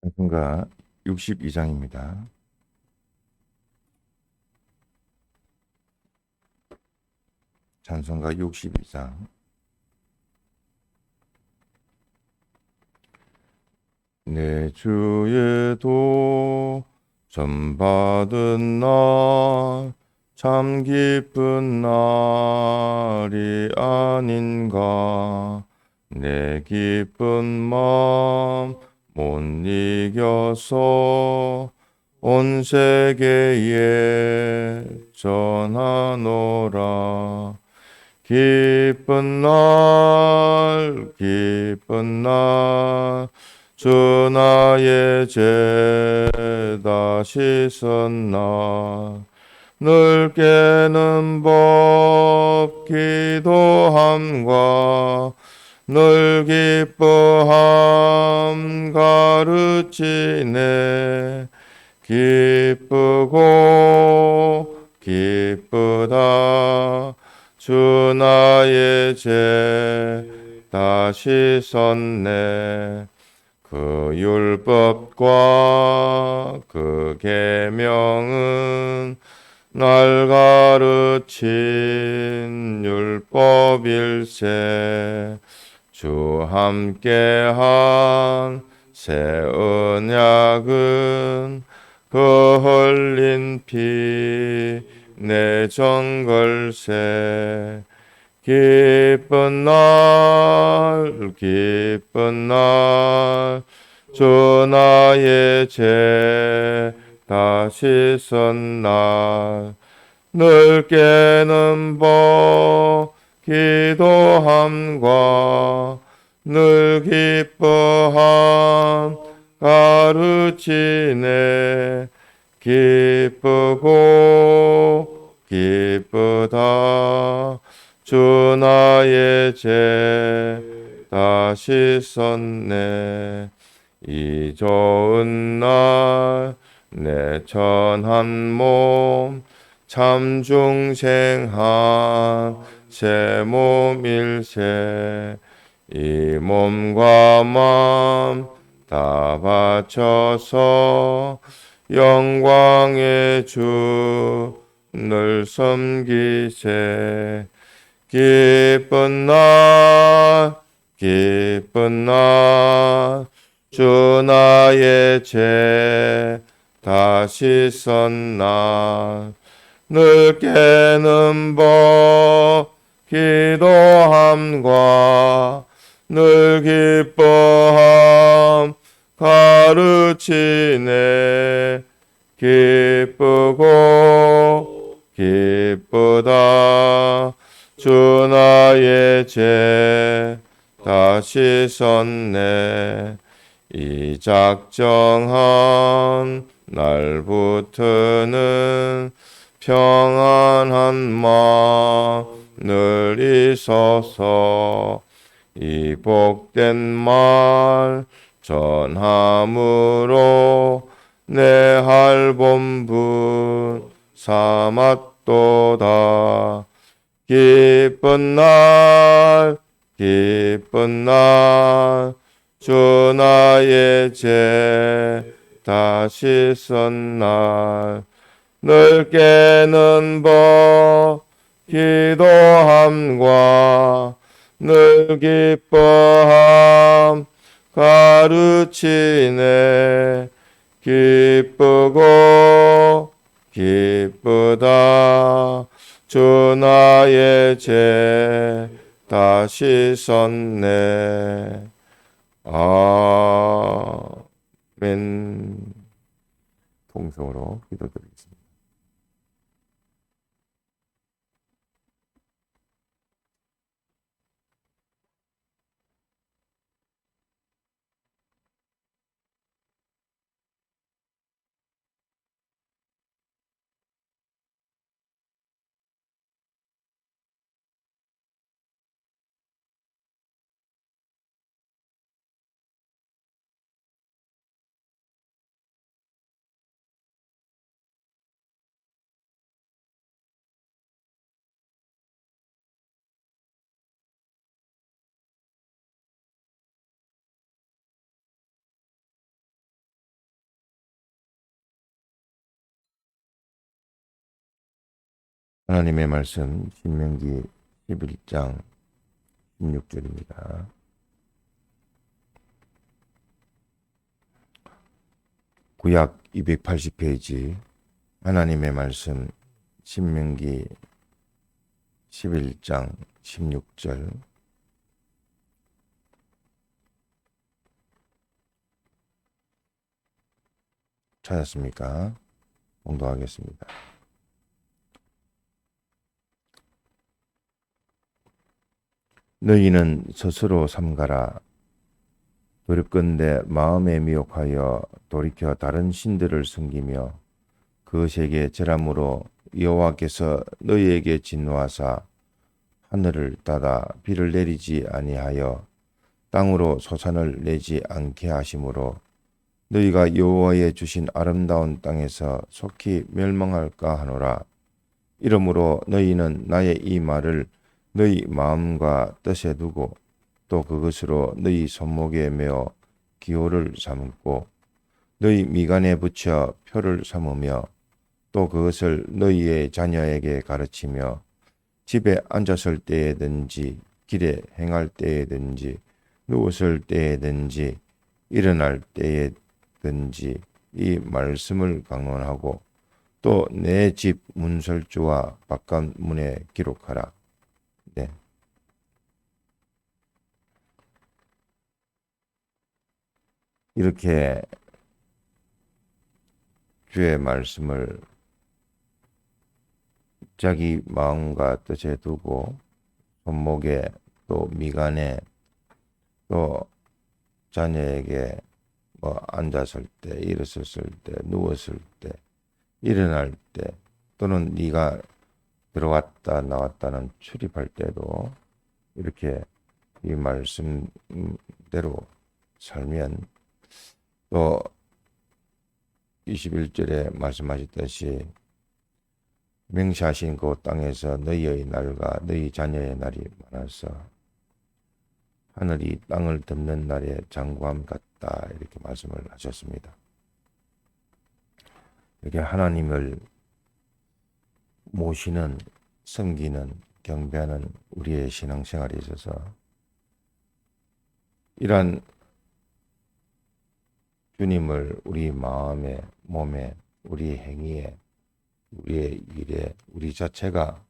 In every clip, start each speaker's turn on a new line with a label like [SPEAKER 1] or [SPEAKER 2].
[SPEAKER 1] 찬송가 62장입니다. 찬송가 62장. 내 주의 도 전받은 날 참 기쁜 날이 아닌가. 내 기쁜 마음 못 이겨서 온 세계에 전하노라. 기쁜 날, 기쁜 날, 주 나의 죄 다시 선 날, 늘 깨는 법 기도함과 늘 기뻐함 가르치네. 기쁘고 기쁘다 주 나의 죄 다시 섰네. 그 율법과 그 계명은 날 가르친 율법일세. 주 함께한 새 언약은 그 흘린 피 내 정걸세. 기쁜 날, 기쁜 날, 주 나의 죄 다시 선 날, 늘 깨는 법 기도함과 늘 기뻐함 가르치네. 기쁘고 기쁘다 주 나의 죄 다시 섰네. 이 좋은 날 내 천한 몸 참 중생한 새 몸일세. 이 몸과 마음 다 바쳐서 영광의 주를 섬기세. 기쁜 날, 기쁜 날, 주 나의 죄 다시 선 날, 늘 깨는 법 기도함과 늘 기뻐함 가르치네. 기쁘고 기쁘다 주 나의 죄 다시 섰네. 이 작정한 날부터는 평안한 마음 늘 있어서 이 복된 말 전함으로 내 할 본분 삼았도다. 기쁜 날, 기쁜 날, 주 나의 죄 다시 선 날, 늘 깨는 법 기도함과 늘 기뻐함 가르치네. 기쁘고 기쁘다 주 나의 죄 다시 섰네. 아멘. 통성으로 기도드리겠습니다. 하나님의 말씀 신명기 11장 16절입니다. 구약 280페이지 하나님의 말씀 신명기 11장 16절 찾았습니까? 봉독하겠습니다. 너희는 스스로 삼가라. 두렵건대 마음에 미혹하여 돌이켜 다른 신들을 섬기며 그것에게 절함으로 여호와께서 너희에게 진노하사 하늘을 닫아 비를 내리지 아니하여 땅으로 소산을 내지 않게 하심으로 너희가 여호와의 주신 아름다운 땅에서 속히 멸망할까 하노라. 이러므로 너희는 나의 이 말을 너희 마음과 뜻에 두고 또 그것으로 너희 손목에 메어 기호를 삼고 너희 미간에 붙여 표를 삼으며 또 그것을 너희의 자녀에게 가르치며 집에 앉았을 때에든지 길에 행할 때에든지 누웠을 때에든지 일어날 때에든지 이 말씀을 강론하고 또 내 집 문설주와 바깥 문에 기록하라. 네. 이렇게 주의 말씀을 자기 마음과 뜻에 두고 손목에 또 미간에 또 자녀에게 앉았을 때, 일어섰을 때, 누웠을 때, 일어날 때 또는 네가 들어왔다 나왔다는 출입할 때도 이렇게 이 말씀대로 살면 또 21절에 말씀하셨듯이 맹세하신 그 땅에서 너희의 날과 너희 자녀의 날이 많아서 하늘이 땅을 덮는 날의 장구함 같다 이렇게 말씀을 하셨습니다. 이렇게 하나님을 모시는 섬기는 경배하는 우리의 신앙생활에 있어서 이러한 주님을 우리 마음에 몸에 우리 행위에 우리의 일에 우리 자체가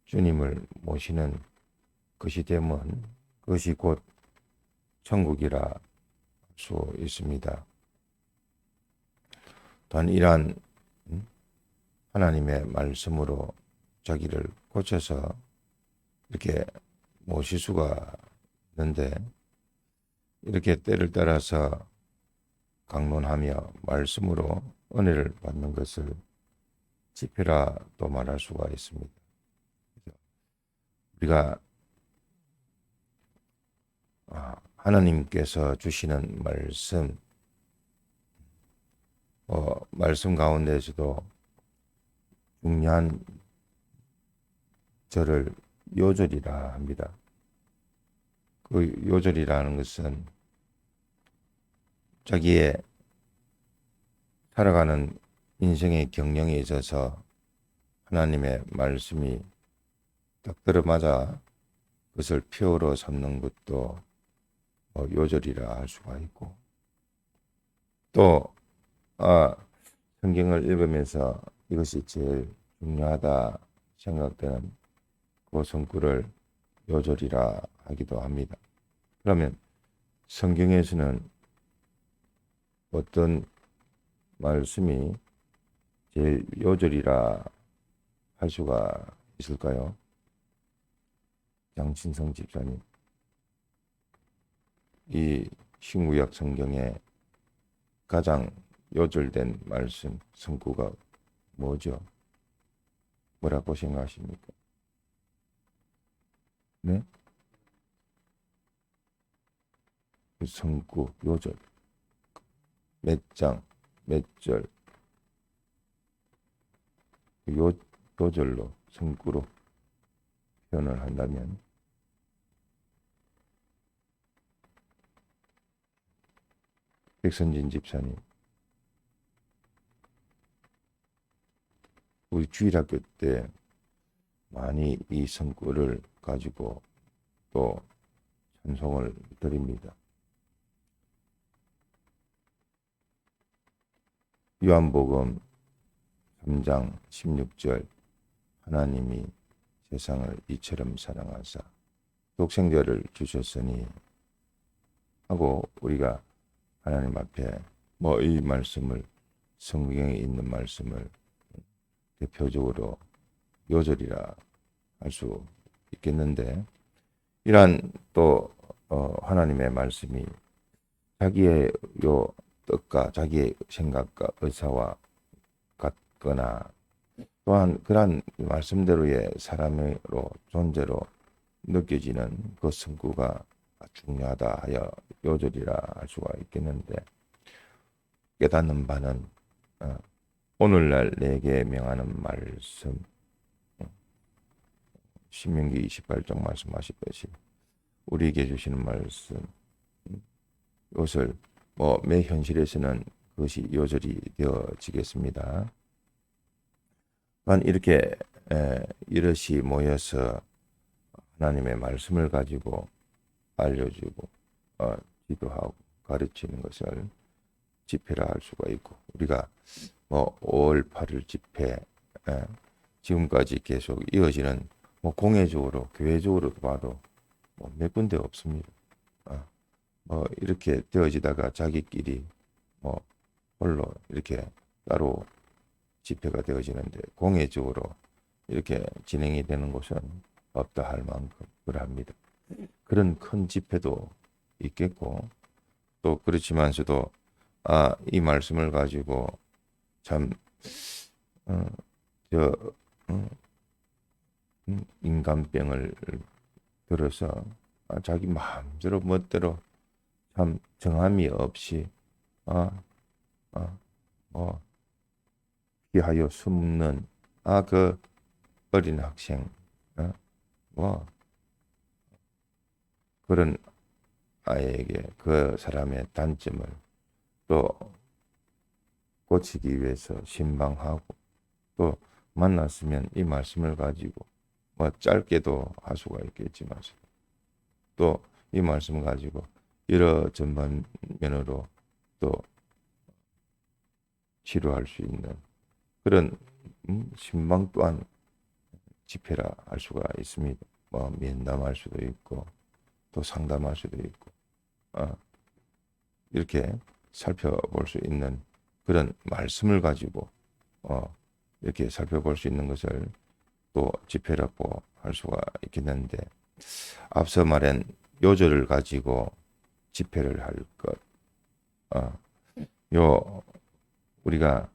[SPEAKER 1] 주님을 모시는 것이 되면 그것이 곧 천국이라 할 수 있습니다. 또한 이러한 하나님의 말씀으로 자기를 고쳐서 이렇게 모실 수가 있는데 이렇게 때를 따라서 강론하며 말씀으로 은혜를 받는 것을 지표라 또 말할 수가 있습니다. 우리가 하나님께서 주시는 말씀 가운데서도 중요한 절을 요절이라 합니다. 그 요절이라는 것은 자기의 살아가는 인생의 경영에 있어서 하나님의 말씀이 딱 들어맞아 그것을 표로 삼는 것도 요절이라 할 수가 있고 또 성경을 읽으면서 이것이 제일 중요하다 생각되는 그 성구를 요절이라 하기도 합니다. 그러면 성경에서는 어떤 말씀이 제일 요절이라 할 수가 있을까요? 장신성 집사님, 이 신구약 성경에 가장 요절된 말씀 성구가 뭐죠? 뭐라고 생각하십니까? 네? 그 성구 요절 몇 장, 몇 절, 요절로 성구로 표현을 한다면 백선진 집사님, 우리 주일학교 때 많이 이 성구를 가지고 또 찬송을 드립니다. 요한복음 3장 16절 하나님이 세상을 이처럼 사랑하사 독생자를 주셨으니 하고 우리가 하나님 앞에 이 말씀을 성경에 있는 말씀을 대표적으로 요절이라 할 수 있겠는데 이러한 또 하나님의 말씀이 자기의 요 뜻과 자기의 생각과 의사와 같거나 또한 그러한 말씀대로의 사람으로 존재로 느껴지는 그 성구가 중요하다 하여 요절이라 할 수가 있겠는데 깨닫는 바는 오늘날 내게 명하는 말씀 신명기 28장 말씀하시듯이 우리에게 주시는 말씀 이것을 매 현실에서는 그것이 요절이 되어지겠습니다. 이렇게 이것이 모여서 하나님의 말씀을 가지고 알려주고 기도하고 가르치는 것을 집회라 할 수가 있고 우리가 5월 8일 집회 지금까지 계속 이어지는 공회적으로 교회적으로 봐도 몇 군데 없습니다. 이렇게 되어지다가 자기끼리 홀로 이렇게 따로 집회가 되어지는데 공회적으로 이렇게 진행이 되는 곳은 없다 할 만큼 그러합니다. 그런 큰 집회도 있겠고 또 그렇지만서도 이 말씀을 가지고 참 인간병을 들어서 자기 마음대로 멋대로 참 정함이 없이 피하여 숨는 그 어린 학생 그런 아이에게 그 사람의 단점을 또 고치기 위해서 신방하고 또 만났으면 이 말씀을 가지고 짧게도 할 수가 있겠지만 또 이 말씀을 가지고 여러 전반면으로 또 치료할 수 있는 그런 신방 또한 집회라 할 수가 있습니다. 면담할 수도 있고 또 상담할 수도 있고 이렇게 살펴볼 수 있는 그런 말씀을 가지고 이렇게 살펴볼 수 있는 것을 또 집회라고 할 수가 있겠는데 앞서 말한 요절을 가지고 집회를 할 것 우리가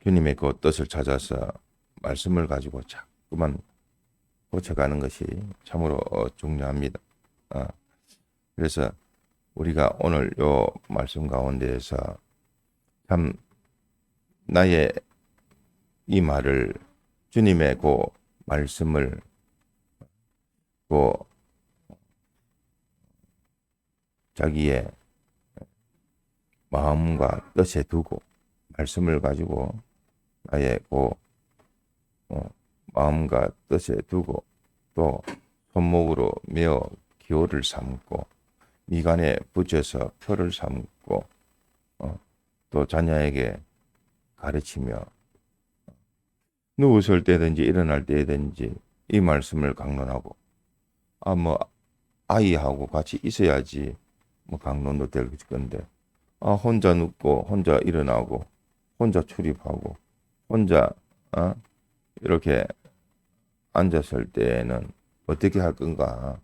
[SPEAKER 1] 주님의 그 뜻을 찾아서 말씀을 가지고 자꾸만 고쳐가는 것이 참으로 중요합니다. 그래서 우리가 오늘 요 말씀 가운데에서 참 나의 이 말을 주님의 그 말씀을 그 자기의 마음과 뜻에 두고 말씀을 가지고 나의 그 마음과 뜻에 두고 또 손목으로 메어 기호를 삼고 미간에 붙여서 표를 삼고 또 자녀에게 가르치며 누웠을 때든지 일어날 때든지 이 말씀을 강론하고 아이하고 같이 있어야지 강론도 될 건데 혼자 눕고 혼자 일어나고 혼자 출입하고 혼자 이렇게 앉았을 때는 어떻게 할 건가?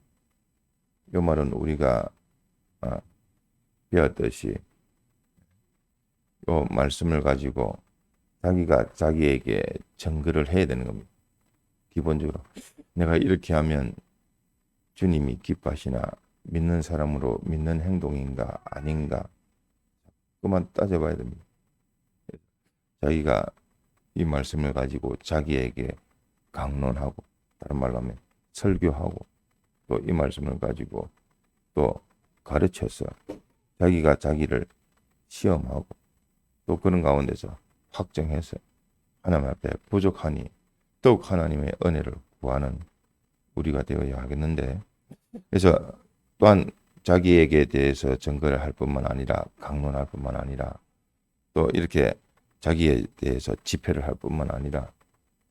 [SPEAKER 1] 이 말은 우리가 배웠듯이 이 말씀을 가지고 자기가 자기에게 증거를 해야 되는 겁니다. 기본적으로 내가 이렇게 하면 주님이 기뻐하시나 믿는 사람으로 믿는 행동인가 아닌가 그만 따져봐야 됩니다. 자기가 이 말씀을 가지고 자기에게 강론하고 다른 말로 하면 설교하고 또 이 말씀을 가지고 또 가르쳐서 자기가 자기를 시험하고 또 그런 가운데서 확정해서 하나님 앞에 부족하니 더욱 하나님의 은혜를 구하는 우리가 되어야 하겠는데, 그래서 또한 자기에게 대해서 증거를 할 뿐만 아니라 강론할 뿐만 아니라 또 이렇게 자기에 대해서 집회를 할 뿐만 아니라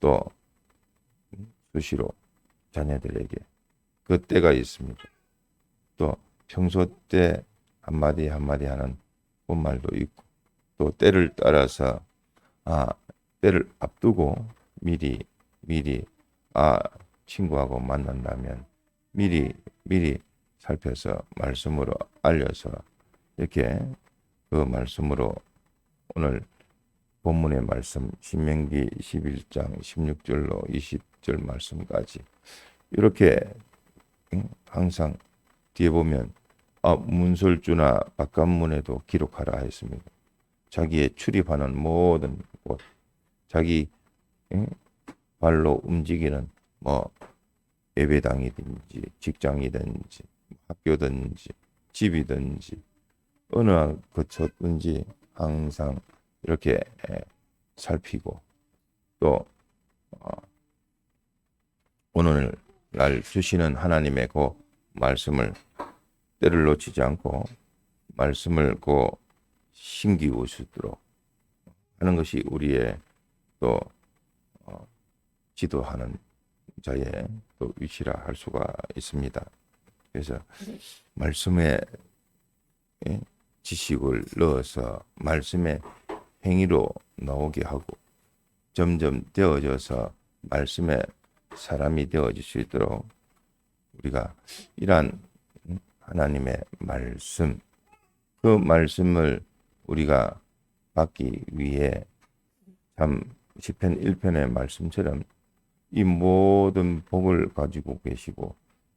[SPEAKER 1] 또 수시로 자녀들에게 그 때가 있습니다. 또 평소 때 한마디 한마디 하는 본말도 있고 또 때를 따라서 때를 앞두고 미리 친구하고 만난다면 미리 살펴서 말씀으로 알려서 이렇게 그 말씀으로 오늘 본문의 말씀 신명기 11장 16절로 20절 말씀까지 이렇게 항상 뒤에 보면 문설주나 바깥문에도 기록하라 했습니다. 자기의 출입하는 모든 곳, 자기 발로 움직이는 예배당이든지 직장이든지 학교든지 집이든지 어느 거쳤든지 항상 이렇게 살피고 또 오늘날 주시는 하나님의 그 말씀을 때를 놓치지 않고 말씀을 그 신기우수도록 하는 것이 우리의 또 지도하는 자의 또 위치라 할 수가 있습니다. 그래서 말씀에 지식을 넣어서 말씀의 행위로 나오게 하고 점점 되어져서 말씀의 사람이 되어질 수 있도록 우리가 이러한 하나님의 말씀, 그 말씀을 우리가 받기 위해 참 시편 1편의 말씀처럼 이 모든 복을 가지고 계시고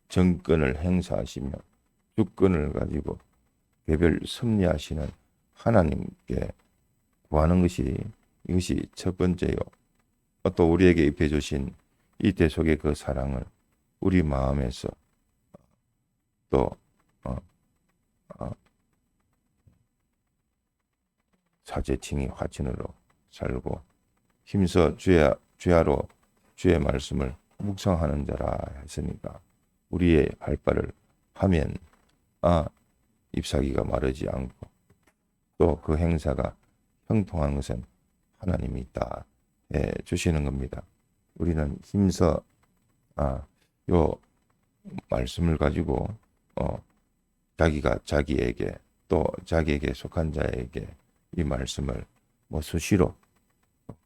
[SPEAKER 1] 정권을 행사하시며 주권을 가지고 개별 섭리하시는 하나님께 구하는 것이 이것이 첫 번째요. 또 우리에게 입혀 주신 이 대속의 그 사랑을 우리 마음에서 또 사제칭이 화친으로 살고 힘써 주야로 주의 말씀을 묵상하는 자라 했으니까 우리의 발발을 하면 잎사귀가 마르지 않고 또 그 행사가 형통한 것은 하나님이 있다 해 주시는 겁니다. 우리는 힘써 요 말씀을 가지고 자기가 자기에게 또 자기에게 속한 자에게 이 말씀을 수시로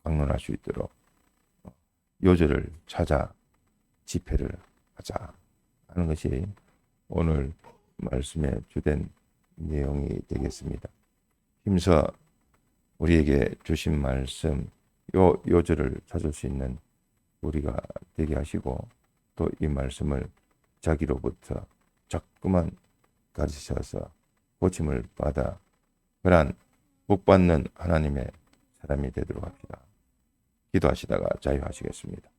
[SPEAKER 1] 강론할 수 있도록 요절을 찾아 집회를 하자 하는 것이 오늘 말씀의 주된 내용이 되겠습니다. 힘써 우리에게 주신 말씀 요절을 찾을 수 있는 우리가 되게 하시고 또 이 말씀을 자기로부터 자꾸만 가르치셔서 고침을 받아 그러한 복받는 하나님의 사람이 되도록 합시다. 기도하시다가 자유하시겠습니다.